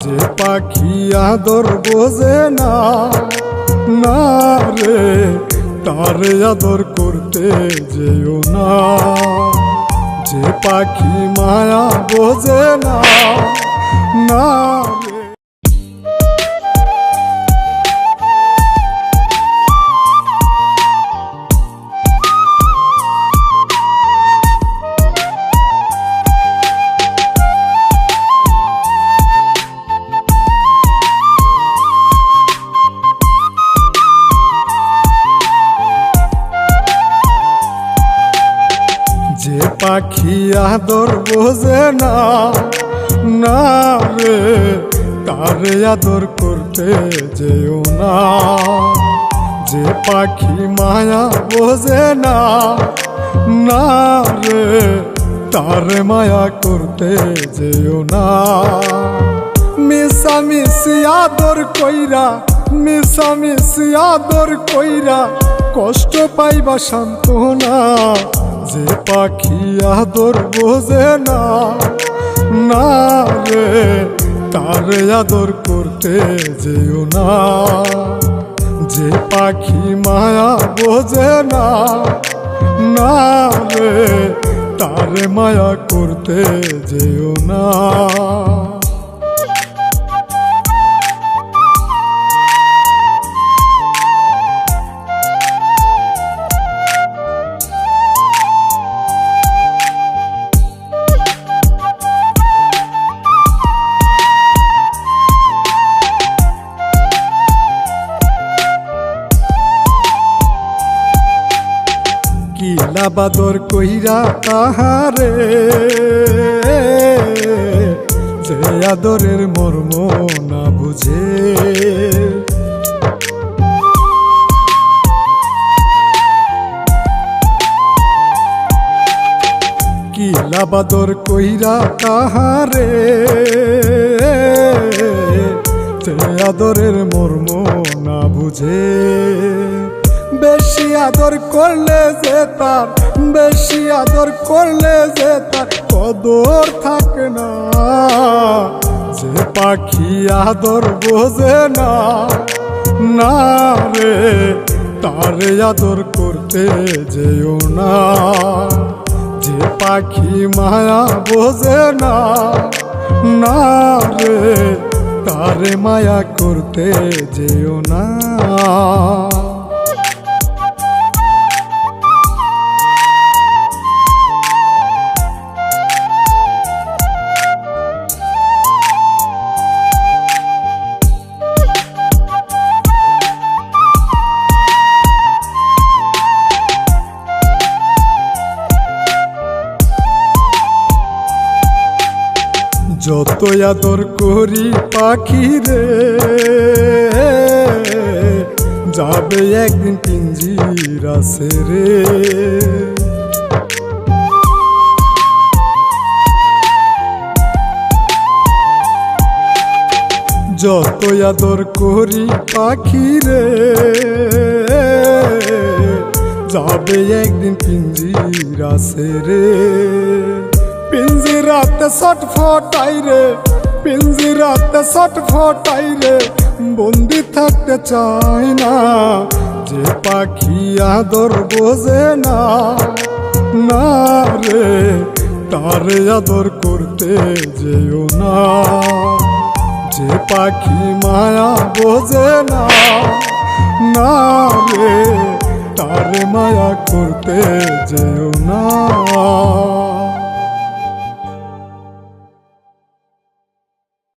যে পাখি আদর বোঝে না, না রে তারে আদর করতে যেও না। যে পাখি মায়া বোঝে না, না রে। যে পাখি আদর বোঝে না, না রে তারে আদর করতে যেও না। যে পাখি মায়া বোঝে না, না রে তারে মায়া করতে যেও না। মিশামিশি আদর কইরা, মিশামিশি আদর কইরা কষ্ট পাইবা সান্ত্বনা। যে পাখি আদর বোঝে না, না রে তারে আদর করতে যেও না। যে পাখি মায়া বোঝে না, না রে তারে মায়া করতে যেও না। কিলা বাদর কইরা তাহারে, যে আদরের মর্ম না বুঝে। কিলা বাদর কইরা তাহারে, যে আদরের মর্ম না বুঝে। বেশি আদর করলে যে তার, বেশি আদর করলে যে তার কদর থাকে না। যে পাখি আদর বোঝে না, না রে তারে আদর করতে যেও না। যে পাখি মায়া বোঝে না, না রে তারে মায়া করতে যেও না। যত আদর করি পাখি রে, যাবে একদিন পিঞ্জিরা ছেড়ে। যত আদর করি পাখি রে, যাবে একদিন পিঞ্জিরা ছেড়ে। পিঞ্জিরাতে ছটফটাই রে, পিঞ্জিরাতে ছটফটাই রে, বন্দি থাকতে চাই না। যে পাখি আদর বোঝে না, না রে তারে আদর করতে যেও না। যে পাখি মায়া বোঝে না, না রে তারে মায়া করতে যেও না।